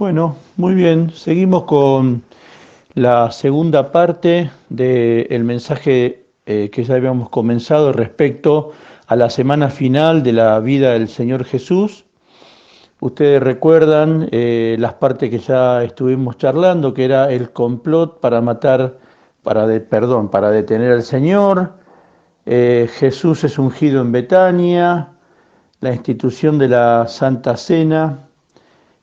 Bueno, muy bien. Seguimos con la segunda parte del mensaje que ya habíamos comenzado respecto a la semana final de la vida del Señor Jesús. Ustedes recuerdan las partes que ya estuvimos charlando, que era el complot para matar, para detener al Señor. Jesús es ungido en Betania, la institución de la Santa Cena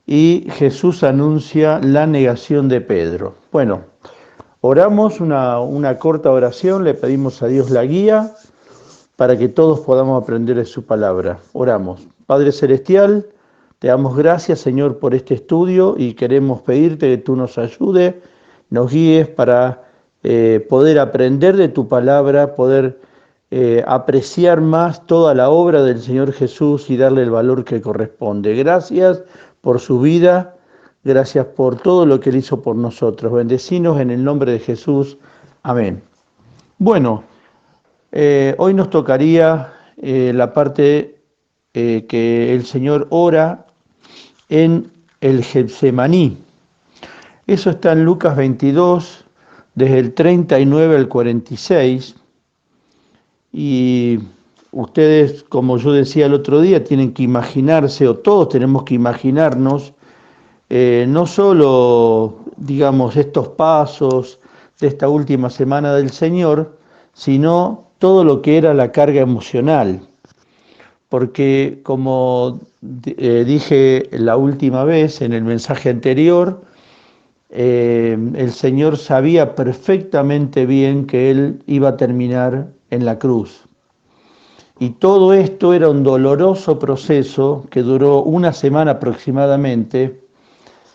y Jesús anuncia la negación de Pedro. Bueno, oramos una corta oración, le pedimos a Dios la guía para que todos podamos aprender de su palabra. Oramos. Padre Celestial, te damos gracias, Señor, por este estudio y queremos pedirte que tú nos ayudes, nos guíes para poder aprender de tu palabra, poder apreciar más toda la obra del Señor Jesús y darle el valor que corresponde. Gracias por su vida, gracias por todo lo que Él hizo por nosotros. Bendecinos en el nombre de Jesús. Amén. Bueno, hoy nos tocaría la parte que el Señor ora en el Getsemaní. Eso está en Lucas 22, desde el 39 al 46. Y ustedes, como yo decía el otro día, tienen que imaginarse, o todos tenemos que imaginarnos, no solo, digamos, estos pasos de esta última semana del Señor, sino todo lo que era la carga emocional. Porque como dije la última vez en el mensaje anterior, el Señor sabía perfectamente bien que Él iba a terminar en la cruz. Y todo esto era un doloroso proceso que duró una semana aproximadamente,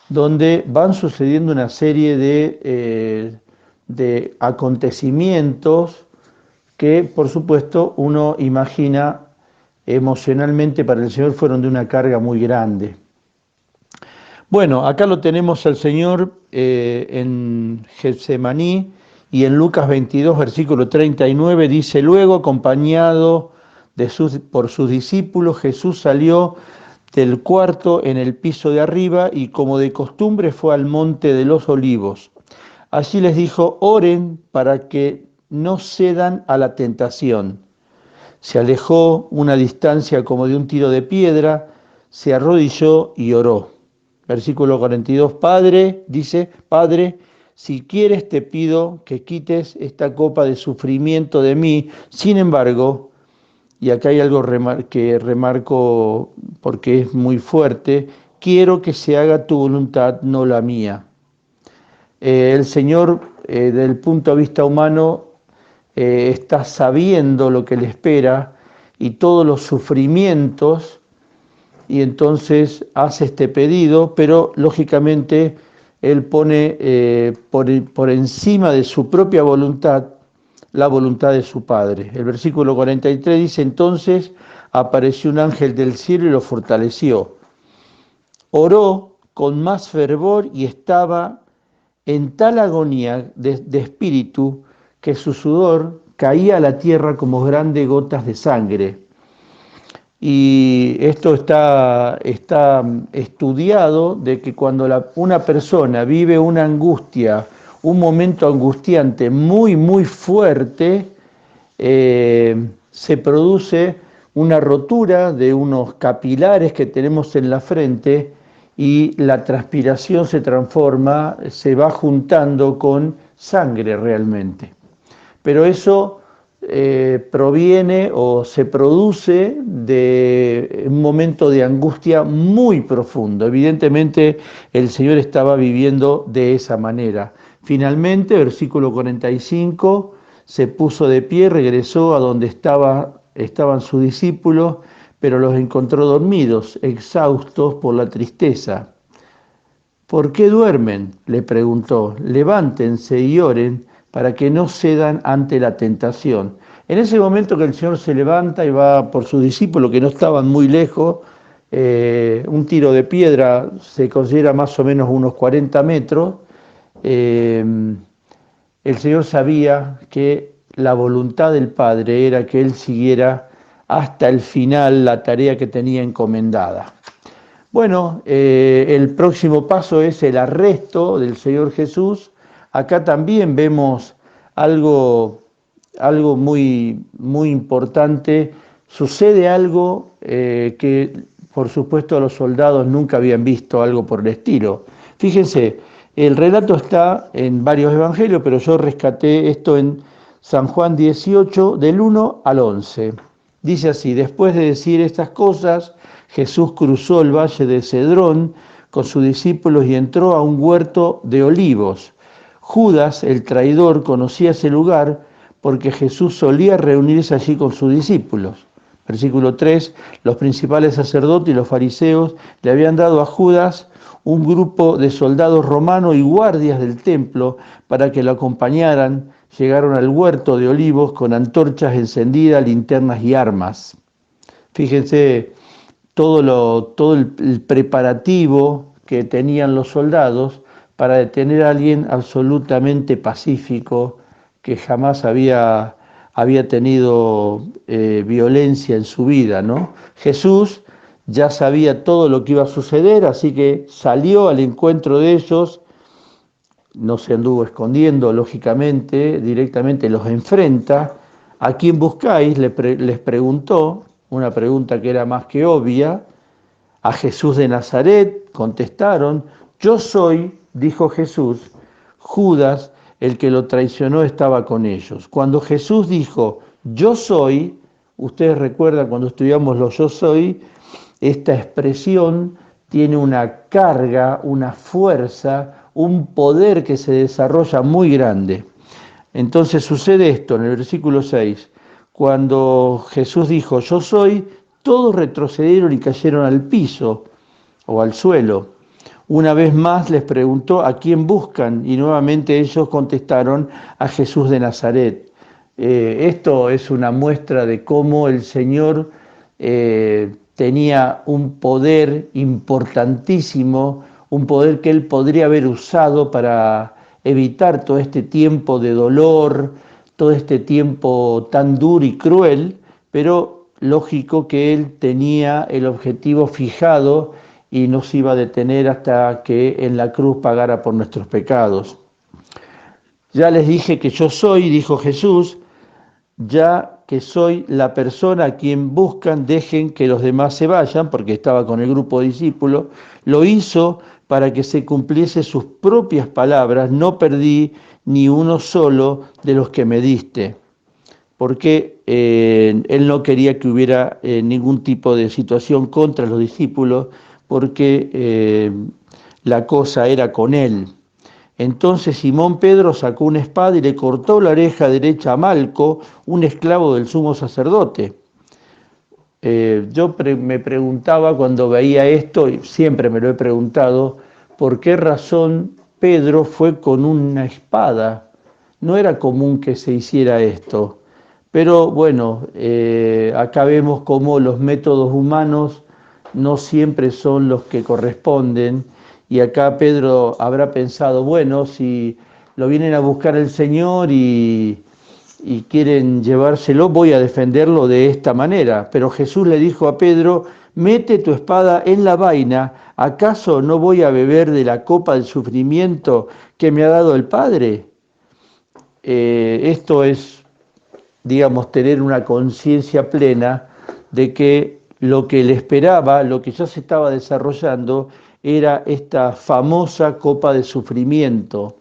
donde van sucediendo una serie de acontecimientos que, por supuesto, uno imagina emocionalmente para el Señor fueron de una carga muy grande. Bueno, acá lo tenemos al Señor en Getsemaní y en Lucas 22, versículo 39, dice: luego, acompañado por sus discípulos, Jesús salió del cuarto en el piso de arriba y, como de costumbre, fue al monte de los Olivos. Allí les dijo: oren para que no cedan a la tentación. Se alejó una distancia como de un tiro de piedra, se arrodilló y oró. Versículo 42, Padre, si quieres te pido que quites esta copa de sufrimiento de mí. Sin embargo, y acá hay algo que remarco porque es muy fuerte, quiero que se haga tu voluntad, no la mía. El Señor, desde el punto de vista humano, está sabiendo lo que le espera y todos los sufrimientos, y entonces hace este pedido, pero lógicamente Él pone por encima de su propia voluntad la voluntad de su Padre. El versículo 43 dice: entonces apareció un ángel del cielo y lo fortaleció. Oró con más fervor y estaba en tal agonía de espíritu que su sudor caía a la tierra como grandes gotas de sangre. Y esto está estudiado, de que cuando una persona vive una angustia, un momento angustiante muy, muy fuerte, se produce una rotura de unos capilares que tenemos en la frente y la transpiración se transforma, se va juntando con sangre realmente. Pero eso proviene o se produce de un momento de angustia muy profundo. Evidentemente el Señor estaba viviendo de esa manera. Finalmente, versículo 45, se puso de pie, regresó a donde estaban sus discípulos, pero los encontró dormidos, exhaustos por la tristeza. ¿Por qué duermen?, le preguntó. Levántense y oren para que no cedan ante la tentación. En ese momento que el Señor se levanta y va por sus discípulos, que no estaban muy lejos, un tiro de piedra se considera más o menos unos 40 metros, el Señor sabía que la voluntad del Padre era que Él siguiera hasta el final la tarea que tenía encomendada. Bueno, el próximo paso es el arresto del Señor Jesús. Acá también vemos algo, algo muy, muy importante. Sucede algo que, por supuesto, los soldados nunca habían visto, algo por el estilo. Fíjense, el relato está en varios evangelios, pero yo rescaté esto en San Juan 18, del 1 al 11. Dice así: después de decir estas cosas, Jesús cruzó el valle de Cedrón con sus discípulos y entró a un huerto de olivos. Judas, el traidor, conocía ese lugar porque Jesús solía reunirse allí con sus discípulos. Versículo 3, los principales sacerdotes y los fariseos le habían dado a Judas un grupo de soldados romanos y guardias del templo para que lo acompañaran. Llegaron al huerto de olivos con antorchas encendidas, linternas y armas. Fíjense todo el preparativo que tenían los soldados para detener a alguien absolutamente pacífico, que jamás había tenido violencia en su vida, ¿no? Jesús ya sabía todo lo que iba a suceder, así que salió al encuentro de ellos, no se anduvo escondiendo, lógicamente, directamente los enfrenta. ¿A quién buscáis?, les preguntó, una pregunta que era más que obvia. A Jesús de Nazaret, contestaron. Yo soy, dijo Jesús. Judas, el que lo traicionó, estaba con ellos. Cuando Jesús dijo, yo soy, ustedes recuerdan cuando estudiamos los yo soy, esta expresión tiene una carga, una fuerza, un poder que se desarrolla muy grande. Entonces sucede esto en el versículo 6. Cuando Jesús dijo, yo soy, todos retrocedieron y cayeron al piso o al suelo. Una vez más les preguntó, ¿a quién buscan? Y nuevamente ellos contestaron, a Jesús de Nazaret. Esto es una muestra de cómo el Señor tenía un poder importantísimo, un poder que Él podría haber usado para evitar todo este tiempo de dolor, todo este tiempo tan duro y cruel, pero lógico que Él tenía el objetivo fijado y no se iba a detener hasta que en la cruz pagara por nuestros pecados. Ya les dije que yo soy, dijo Jesús, ya que soy la persona a quien buscan, dejen que los demás se vayan, porque estaba con el grupo de discípulos. Lo hizo para que se cumpliese sus propias palabras, no perdí ni uno solo de los que me diste, porque él no quería que hubiera ningún tipo de situación contra los discípulos, porque la cosa era con él. Entonces Simón Pedro sacó una espada y le cortó la oreja derecha a Malco, un esclavo del sumo sacerdote. Me preguntaba cuando veía esto, y siempre me lo he preguntado, ¿por qué razón Pedro fue con una espada? No era común que se hiciera esto. Pero bueno, acá vemos cómo los métodos humanos no siempre son los que corresponden. Y acá Pedro habrá pensado, bueno, si lo vienen a buscar el Señor y quieren llevárselo, voy a defenderlo de esta manera. Pero Jesús le dijo a Pedro, mete tu espada en la vaina, ¿acaso no voy a beber de la copa del sufrimiento que me ha dado el Padre? Esto es, digamos, tener una conciencia plena de que lo que le esperaba, lo que ya se estaba desarrollando, era esta famosa copa de sufrimiento,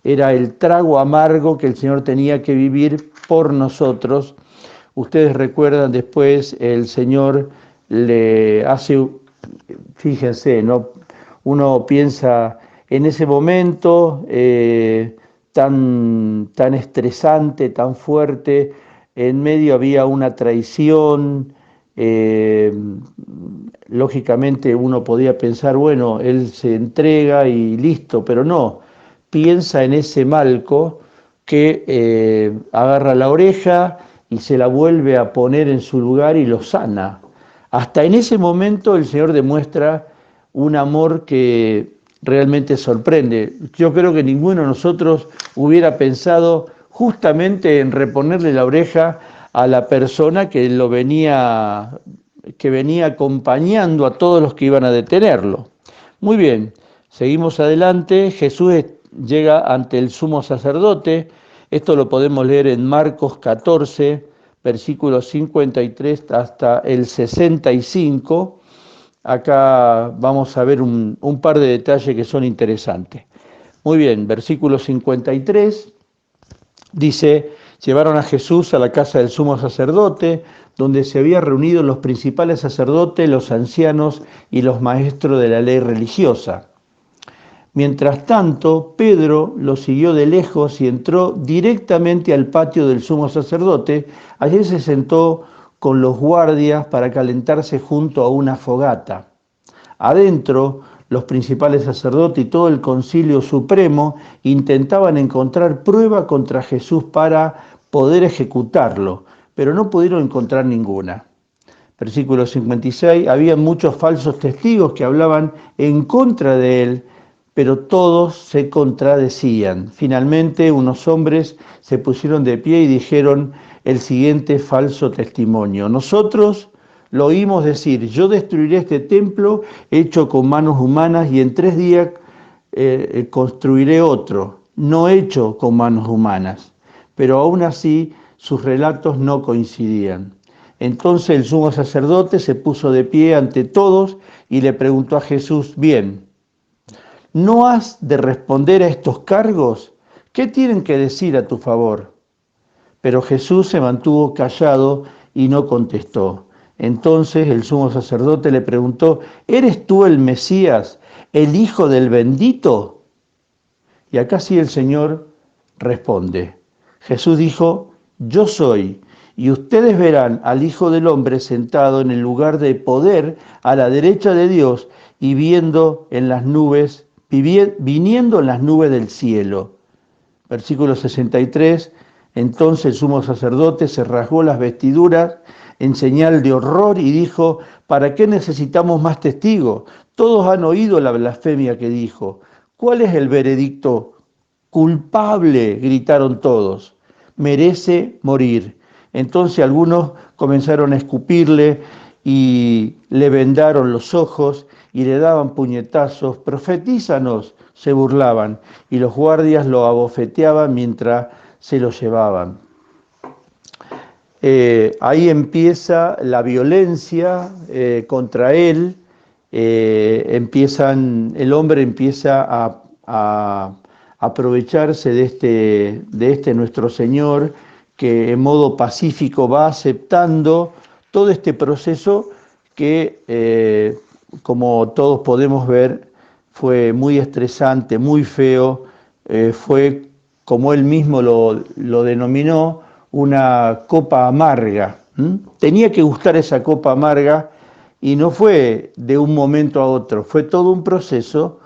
era el trago amargo que el Señor tenía que vivir por nosotros. Ustedes recuerdan después, el Señor le hace, fíjense, ¿no? Uno piensa en ese momento tan estresante, tan fuerte, en medio había una traición. Lógicamente uno podía pensar, bueno, él se entrega y listo, pero no, piensa en ese Malco que agarra la oreja y se la vuelve a poner en su lugar y lo sana. Hasta en ese momento el Señor demuestra un amor que realmente sorprende. Yo creo que ninguno de nosotros hubiera pensado justamente en reponerle la oreja a la persona que lo venía que venía acompañando a todos los que iban a detenerlo. Muy bien, seguimos adelante. Jesús llega ante el sumo sacerdote. Esto lo podemos leer en Marcos 14, versículos 53 hasta el 65. Acá vamos a ver un par de detalles que son interesantes. Muy bien, versículo 53 dice: llevaron a Jesús a la casa del sumo sacerdote, donde se habían reunido los principales sacerdotes, los ancianos y los maestros de la ley religiosa. Mientras tanto, Pedro lo siguió de lejos y entró directamente al patio del sumo sacerdote. Allí se sentó con los guardias para calentarse junto a una fogata. Adentro, los principales sacerdotes y todo el concilio supremo intentaban encontrar prueba contra Jesús para poder ejecutarlo, pero no pudieron encontrar ninguna. Versículo 56, había muchos falsos testigos que hablaban en contra de él, pero todos se contradecían. Finalmente, unos hombres se pusieron de pie y dijeron el siguiente falso testimonio: nosotros lo oímos decir, yo destruiré este templo hecho con manos humanas y en 3 días construiré otro, no hecho con manos humanas. Pero aún así sus relatos no coincidían. Entonces el sumo sacerdote se puso de pie ante todos y le preguntó a Jesús: bien, ¿no has de responder a estos cargos? ¿Qué tienen que decir a tu favor? Pero Jesús se mantuvo callado y no contestó. Entonces el sumo sacerdote le preguntó: ¿eres tú el Mesías, el Hijo del Bendito? Y acá sí el Señor responde. Jesús dijo: yo soy, y ustedes verán al Hijo del Hombre sentado en el lugar de poder a la derecha de Dios y viniendo en las nubes del cielo. Versículo 63, entonces el sumo sacerdote se rasgó las vestiduras en señal de horror y dijo: ¿para qué necesitamos más testigos? Todos han oído la blasfemia que dijo. ¿Cuál es el veredicto? Culpable, gritaron todos. Merece morir. Entonces algunos comenzaron a escupirle y le vendaron los ojos y le daban puñetazos. Profetízanos, se burlaban, y los guardias lo abofeteaban mientras se lo llevaban. Ahí empieza la violencia contra él. El hombre empieza a aprovecharse de este nuestro Señor, que en modo pacífico va aceptando todo este proceso que, como todos podemos ver, fue muy estresante, muy feo. Fue, como él mismo lo denominó, una copa amarga. Tenía que gustar esa copa amarga y no fue de un momento a otro, fue todo un proceso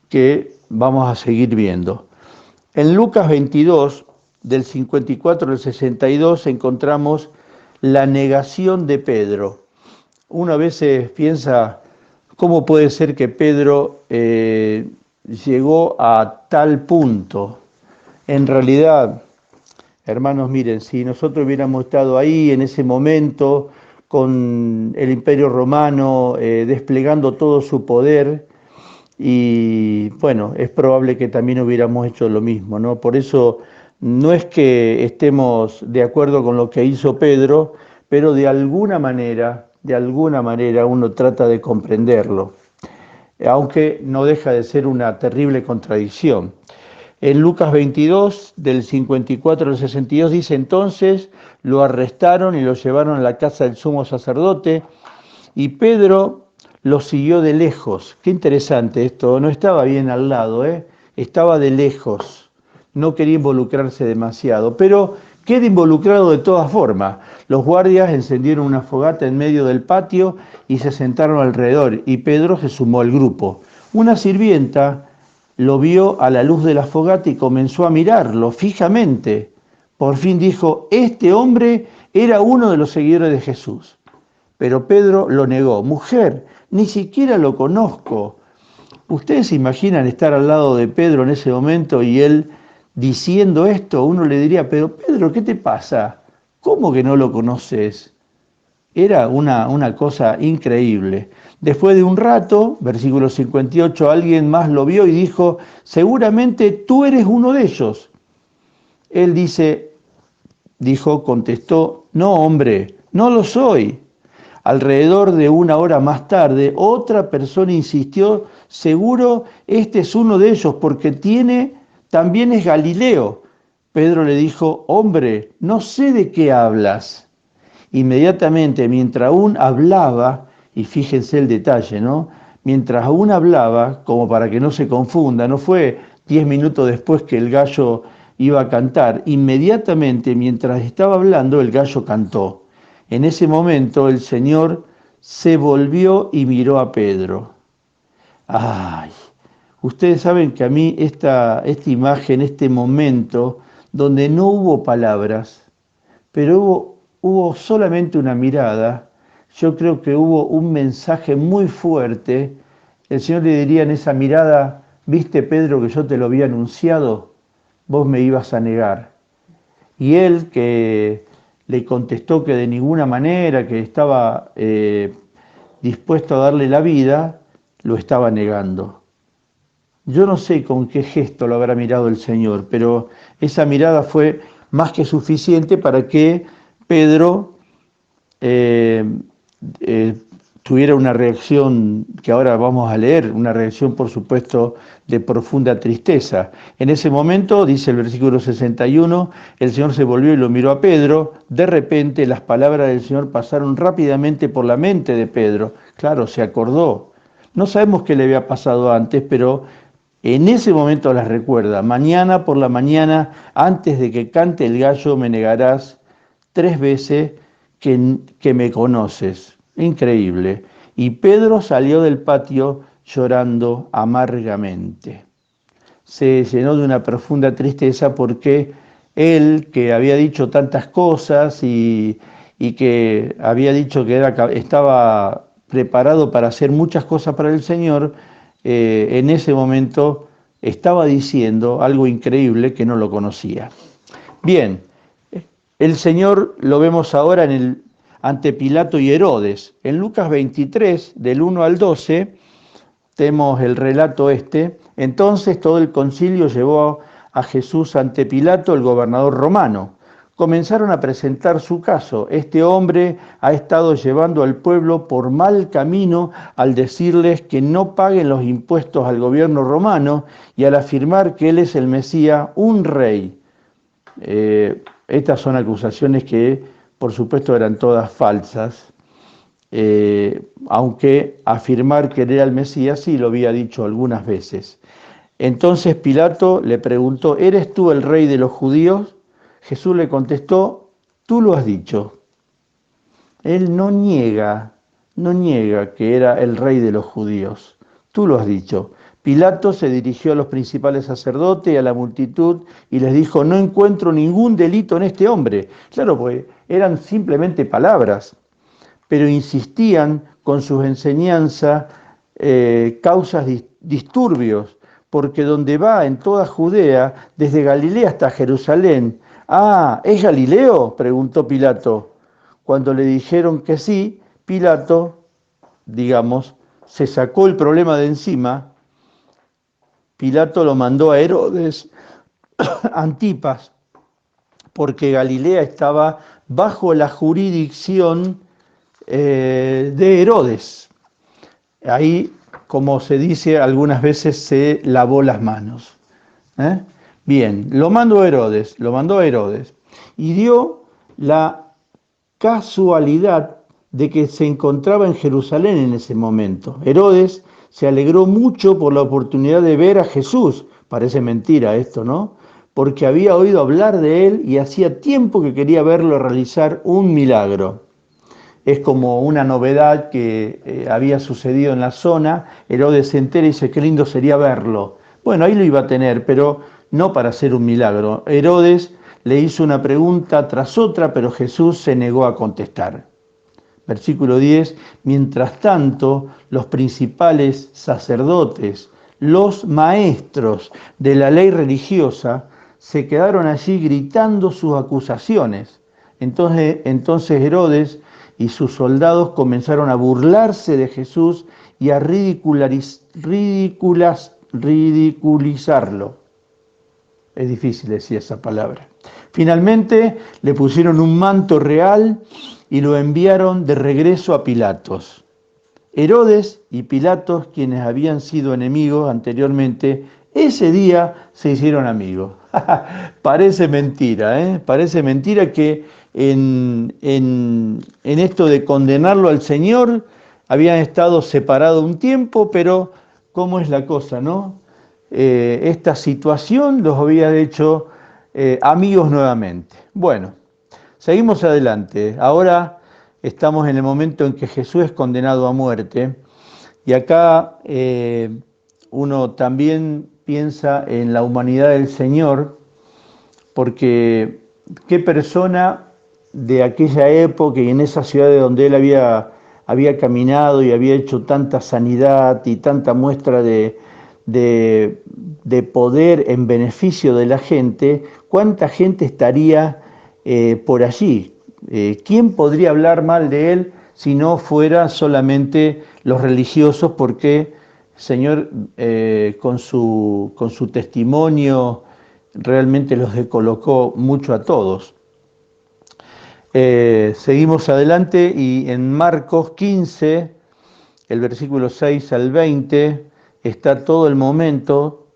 que vamos a seguir viendo. En Lucas 22, del 54 al 62, encontramos la negación de Pedro. Uno a veces piensa, ¿cómo puede ser que Pedro llegó a tal punto? En realidad, hermanos, miren, si nosotros hubiéramos estado ahí en ese momento con el Imperio Romano desplegando todo su poder, y bueno, es probable que también hubiéramos hecho lo mismo, ¿no? Por eso no es que estemos de acuerdo con lo que hizo Pedro, pero de alguna manera uno trata de comprenderlo, aunque no deja de ser una terrible contradicción. En Lucas 22, del 54 al 62, dice: entonces lo arrestaron y lo llevaron a la casa del sumo sacerdote, y Pedro lo siguió de lejos. Qué interesante esto, no estaba bien al lado, estaba de lejos, no quería involucrarse demasiado, pero queda involucrado de todas formas. Los guardias encendieron una fogata en medio del patio y se sentaron alrededor, y Pedro se sumó al grupo. Una sirvienta lo vio a la luz de la fogata y comenzó a mirarlo fijamente. Por fin dijo: este hombre era uno de los seguidores de Jesús. Pero Pedro lo negó: mujer, ni siquiera lo conozco. ¿Ustedes se imaginan estar al lado de Pedro en ese momento y él diciendo esto? Uno le diría: pero Pedro, ¿qué te pasa? ¿Cómo que no lo conoces? Era una cosa increíble. Después de un rato, versículo 58, alguien más lo vio y dijo, seguramente tú eres uno de ellos. Él contestó, no hombre, no lo soy. Alrededor de una hora más tarde, otra persona insistió, seguro este es uno de ellos porque también es Galileo. Pedro le dijo, hombre, no sé de qué hablas. Inmediatamente, mientras aún hablaba, y fíjense el detalle, ¿no? Mientras aún hablaba, como para que no se confunda, no fue 10 minutos después que el gallo iba a cantar, inmediatamente mientras estaba hablando, el gallo cantó. En ese momento el Señor se volvió y miró a Pedro. Ay, ustedes saben que a mí esta imagen, este momento, donde no hubo palabras, pero hubo solamente una mirada, yo creo que hubo un mensaje muy fuerte. El Señor le diría en esa mirada, ¿viste, Pedro, que yo te lo había anunciado? Vos me ibas a negar. Y él, que le contestó que de ninguna manera, que estaba dispuesto a darle la vida, lo estaba negando. Yo no sé con qué gesto lo habrá mirado el Señor, pero esa mirada fue más que suficiente para que Pedro eh, eh, tuviera una reacción que ahora vamos a leer, una reacción por supuesto de profunda tristeza. En ese momento, dice el versículo 61, el Señor se volvió y lo miró a Pedro. De repente las palabras del Señor pasaron rápidamente por la mente de Pedro. Claro, se acordó. No sabemos qué le había pasado antes, pero en ese momento las recuerda. Mañana por la mañana, antes de que cante el gallo, me negarás 3 veces que me conoces. Increíble. Y Pedro salió del patio llorando amargamente. Se llenó de una profunda tristeza porque él, que había dicho tantas cosas y que había dicho que estaba preparado para hacer muchas cosas para el Señor, en ese momento estaba diciendo algo increíble que no lo conocía. Bien, el Señor lo vemos ahora ante Pilato y Herodes. En Lucas 23, del 1 al 12, tenemos el relato este. Entonces todo el concilio llevó a Jesús ante Pilato, el gobernador romano. Comenzaron a presentar su caso. Este hombre ha estado llevando al pueblo por mal camino al decirles que no paguen los impuestos al gobierno romano y al afirmar que él es el Mesías, un rey. Estas son acusaciones que, por supuesto, eran todas falsas, aunque afirmar que era el Mesías sí lo había dicho algunas veces. Entonces Pilato le preguntó, ¿eres tú el rey de los judíos? Jesús le contestó, tú lo has dicho. Él no niega que era el rey de los judíos. Tú lo has dicho. Pilato se dirigió a los principales sacerdotes y a la multitud y les dijo, no encuentro ningún delito en este hombre. Claro, pues eran simplemente palabras, pero insistían con sus enseñanzas, causas disturbios, porque donde va en toda Judea, desde Galilea hasta Jerusalén. Ah, ¿es Galileo?, preguntó Pilato. Cuando le dijeron que sí, Pilato, se sacó el problema de encima. Pilato lo mandó a Herodes Antipas, porque Galilea estaba bajo la jurisdicción de Herodes. Ahí, como se dice, algunas veces se lavó las manos. Bien, lo mandó a Herodes y dio la casualidad de que se encontraba en Jerusalén en ese momento. Herodes se alegró mucho por la oportunidad de ver a Jesús. Parece mentira esto, ¿no? Porque había oído hablar de él y hacía tiempo que quería verlo realizar un milagro. Es como una novedad que había sucedido en la zona. Herodes se entera y dice, qué lindo sería verlo. Bueno, ahí lo iba a tener, pero no para hacer un milagro. Herodes le hizo una pregunta tras otra, pero Jesús se negó a contestar. Versículo 10, mientras tanto, los principales sacerdotes, los maestros de la ley religiosa, se quedaron allí gritando sus acusaciones. Entonces Herodes y sus soldados comenzaron a burlarse de Jesús y a ridiculizarlo. Es difícil decir esa palabra. Finalmente le pusieron un manto real y lo enviaron de regreso a Pilatos. Herodes y Pilatos, quienes habían sido enemigos anteriormente, ese día se hicieron amigos. Parece mentira, ¿eh? Parece mentira que en esto de condenarlo al Señor habían estado separados un tiempo, pero ¿cómo es la cosa, no? Esta situación los había hecho amigos nuevamente. Bueno, seguimos adelante. Ahora estamos en el momento en que Jesús es condenado a muerte y acá uno también piensa en la humanidad del Señor, porque qué persona de aquella época y en esa ciudad de donde él había caminado y había hecho tanta sanidad y tanta muestra de poder en beneficio de la gente, ¿cuánta gente estaría por allí? ¿Quién podría hablar mal de él si no fuera solamente los religiosos? Porque el Señor con su testimonio realmente los colocó mucho a todos. Seguimos adelante y en Marcos 15, el versículo 6 al 20, está todo el momento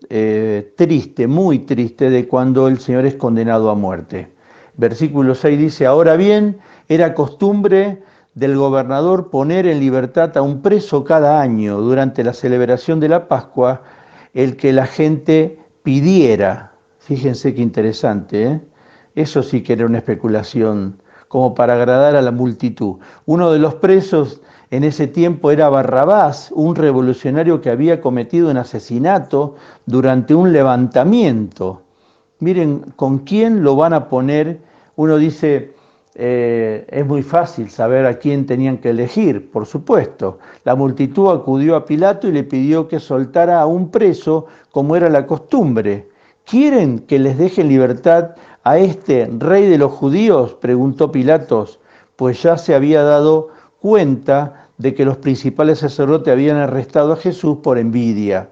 triste, muy triste, de cuando el Señor es condenado a muerte. Versículo 6 dice, ahora bien, era costumbre del gobernador poner en libertad a un preso cada año durante la celebración de la Pascua, el que la gente pidiera. Fíjense qué interesante, ¿eh? Eso sí que era una especulación, como para agradar a la multitud. Uno de los presos en ese tiempo era Barrabás, un revolucionario que había cometido un asesinato durante un levantamiento. Miren, ¿con quién lo van a poner? Uno dice, es muy fácil saber a quién tenían que elegir, por supuesto. La multitud acudió a Pilato y le pidió que soltara a un preso, como era la costumbre. ¿Quieren que les deje en libertad a este rey de los judíos?, preguntó Pilatos, pues ya se había dado cuenta de que los principales sacerdotes habían arrestado a Jesús por envidia.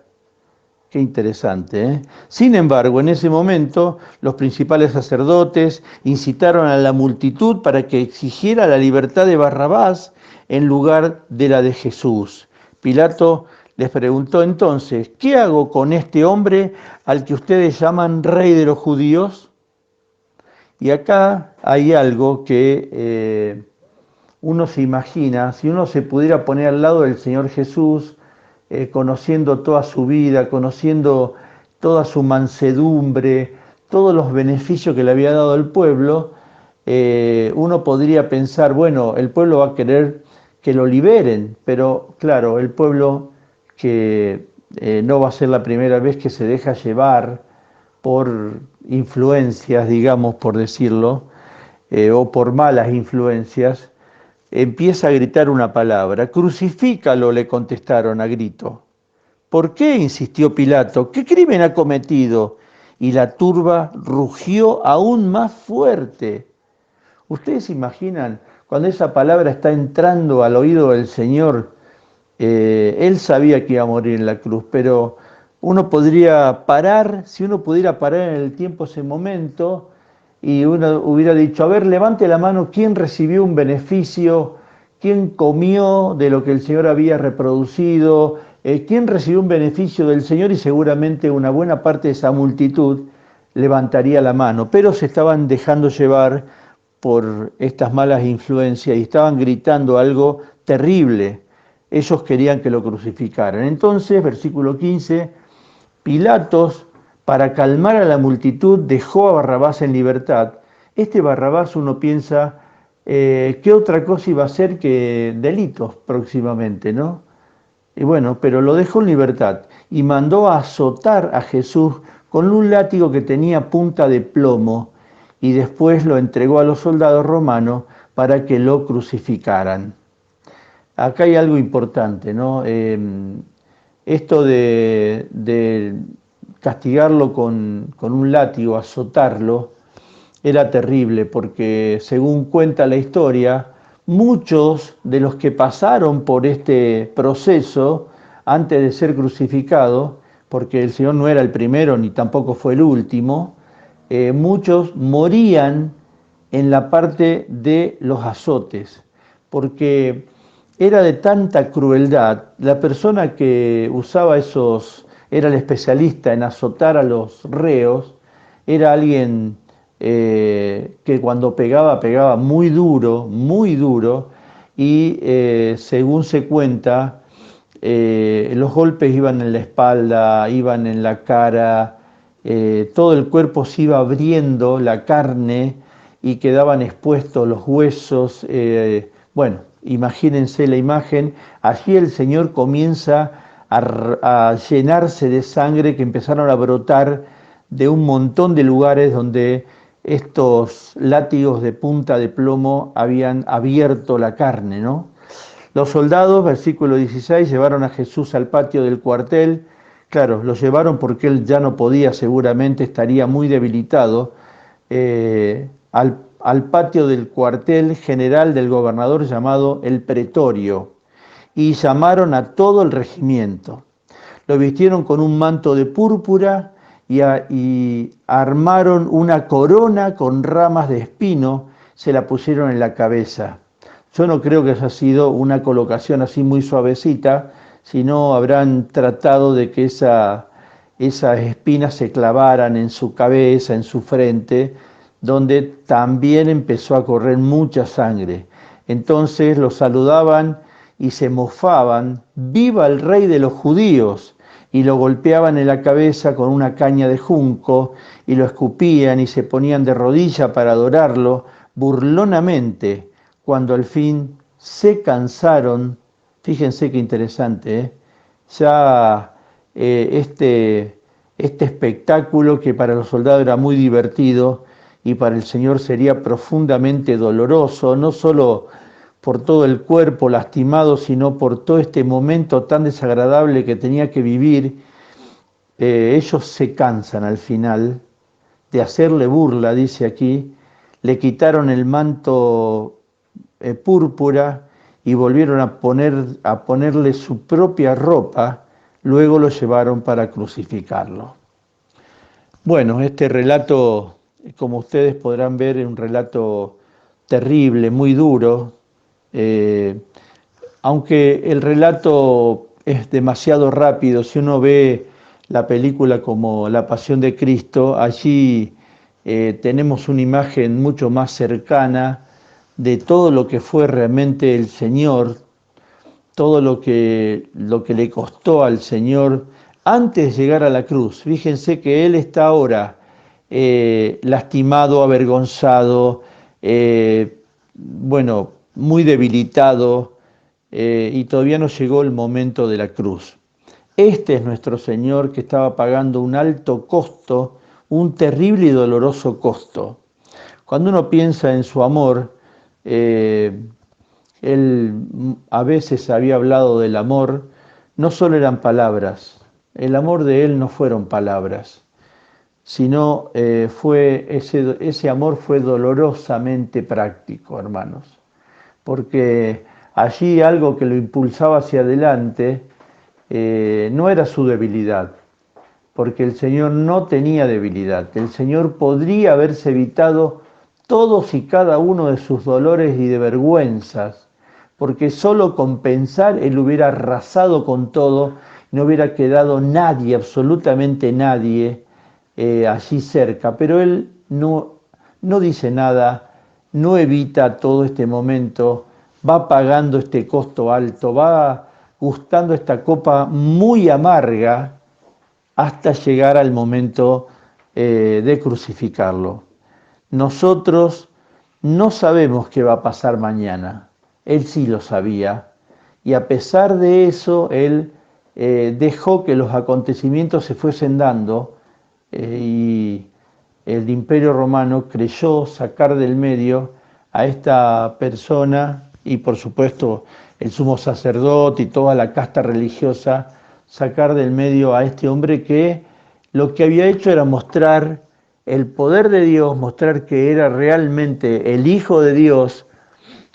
Qué interesante, ¿eh? Sin embargo, en ese momento, los principales sacerdotes incitaron a la multitud para que exigiera la libertad de Barrabás en lugar de la de Jesús. Pilato les preguntó entonces, ¿qué hago con este hombre al que ustedes llaman rey de los judíos? Y acá hay algo que uno se imagina, si uno se pudiera poner al lado del Señor Jesús, conociendo toda su vida, conociendo toda su mansedumbre, todos los beneficios que le había dado al pueblo, uno podría pensar, bueno, el pueblo va a querer que lo liberen, pero claro, el pueblo que no va a ser la primera vez que se deja llevar por influencias, digamos, por decirlo, o por malas influencias, empieza a gritar una palabra. Crucifícalo, le contestaron a grito. ¿Por qué?, insistió Pilato. ¿Qué crimen ha cometido? Y la turba rugió aún más fuerte. ¿Ustedes se imaginan cuando esa palabra está entrando al oído del Señor? Él sabía que iba a morir en la cruz, pero uno podría parar, si uno pudiera parar en el tiempo ese momento, y uno hubiera dicho, a ver, levante la mano, ¿quién recibió un beneficio? ¿Quién comió de lo que el Señor había reproducido? ¿Quién recibió un beneficio del Señor? Y seguramente una buena parte de esa multitud levantaría la mano, pero se estaban dejando llevar por estas malas influencias y estaban gritando algo terrible. Ellos querían que lo crucificaran. Entonces, versículo 15, Pilatos, para calmar a la multitud, dejó a Barrabás en libertad. Este Barrabás, uno piensa, ¿qué otra cosa iba a hacer que delitos próximamente, no? Y bueno, pero lo dejó en libertad y mandó a azotar a Jesús con un látigo que tenía punta de plomo y después lo entregó a los soldados romanos para que lo crucificaran. Acá hay algo importante, ¿no? Esto de castigarlo con un látigo, azotarlo, era terrible porque según cuenta la historia, muchos de los que pasaron por este proceso antes de ser crucificado, porque el Señor no era el primero ni tampoco fue el último, muchos morían en la parte de los azotes, porque era de tanta crueldad. La persona que usaba esos, era el especialista en azotar a los reos, era alguien que cuando pegaba, pegaba muy duro, y según se cuenta, los golpes iban en la espalda, iban en la cara, todo el cuerpo se iba abriendo, la carne, y quedaban expuestos los huesos. Bueno, imagínense la imagen. Allí el Señor comienza a llenarse de sangre que empezaron a brotar de un montón de lugares donde estos látigos de punta de plomo habían abierto la carne, ¿no? Los soldados, versículo 16, llevaron a Jesús al patio del cuartel. Claro, lo llevaron porque él ya no podía, seguramente estaría muy debilitado, al patio del cuartel general del gobernador llamado el Pretorio, y llamaron a todo el regimiento. Lo vistieron con un manto de púrpura y armaron una corona con ramas de espino, se la pusieron en la cabeza. Yo no creo que haya sido una colocación así muy suavecita, sino habrán tratado de que esas espinas se clavaran en su cabeza, en su frente, donde también empezó a correr mucha sangre. Entonces los saludaban y se mofaban: ¡viva el rey de los judíos! Y lo golpeaban en la cabeza con una caña de junco, y lo escupían y se ponían de rodilla para adorarlo burlonamente. Cuando al fin se cansaron, fíjense qué interesante, ya este espectáculo, que para los soldados era muy divertido y para el Señor sería profundamente doloroso, no solo por todo el cuerpo lastimado, sino por todo este momento tan desagradable que tenía que vivir. Ellos se cansan al final de hacerle burla, dice aquí. Le quitaron el manto púrpura y volvieron a ponerle su propia ropa. Luego lo llevaron para crucificarlo. Bueno, este relato, como ustedes podrán ver, es un relato terrible, muy duro. Aunque el relato es demasiado rápido, si uno ve la película como La Pasión de Cristo, allí tenemos una imagen mucho más cercana de todo lo que fue realmente el Señor, todo lo que le costó al Señor antes de llegar a la cruz. Fíjense que Él está ahora lastimado, avergonzado, bueno, muy debilitado, y todavía no llegó el momento de la cruz. Este es nuestro Señor, que estaba pagando un alto costo, un terrible y doloroso costo. Cuando uno piensa en su amor, él a veces había hablado del amor, no solo eran palabras. El amor de Él no fueron palabras, sino ese amor fue dolorosamente práctico, hermanos, porque allí algo que lo impulsaba hacia adelante no era su debilidad, porque el Señor no tenía debilidad. El Señor podría haberse evitado todos y cada uno de sus dolores y de vergüenzas, porque solo con pensar Él hubiera arrasado con todo, no hubiera quedado nadie, absolutamente nadie, allí cerca. Pero Él no dice nada, no evita todo este momento, va pagando este costo alto, va gustando esta copa muy amarga hasta llegar al momento de crucificarlo. Nosotros no sabemos qué va a pasar mañana. Él sí lo sabía, y a pesar de eso, Él dejó que los acontecimientos se fuesen dando, y el Imperio Romano creyó sacar del medio a esta persona, y por supuesto el sumo sacerdote y toda la casta religiosa, sacar del medio a este hombre que lo que había hecho era mostrar el poder de Dios, mostrar que era realmente el Hijo de Dios,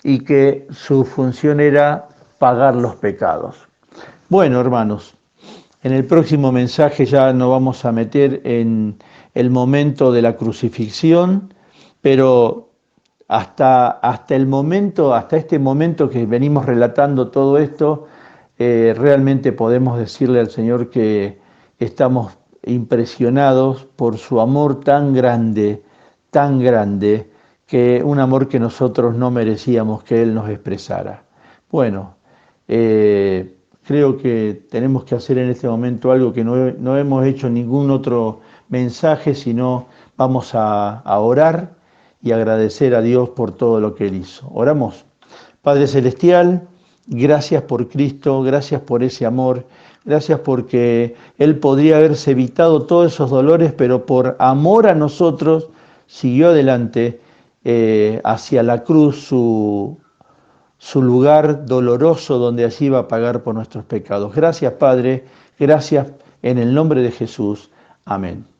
y que su función era pagar los pecados. Bueno, hermanos, en el próximo mensaje ya nos vamos a meter en el momento de la crucifixión, pero hasta este momento que venimos relatando todo esto, realmente podemos decirle al Señor que estamos impresionados por su amor tan grande, que un amor que nosotros no merecíamos que Él nos expresara. Bueno, creo que tenemos que hacer en este momento algo que no hemos hecho en ningún otro mensaje, sino vamos a orar y agradecer a Dios por todo lo que Él hizo. Oramos. Padre Celestial, gracias por Cristo, gracias por ese amor, gracias porque Él podría haberse evitado todos esos dolores, pero por amor a nosotros siguió adelante hacia la cruz, su lugar doloroso donde allí iba a pagar por nuestros pecados. Gracias, Padre, gracias en el nombre de Jesús. Amén.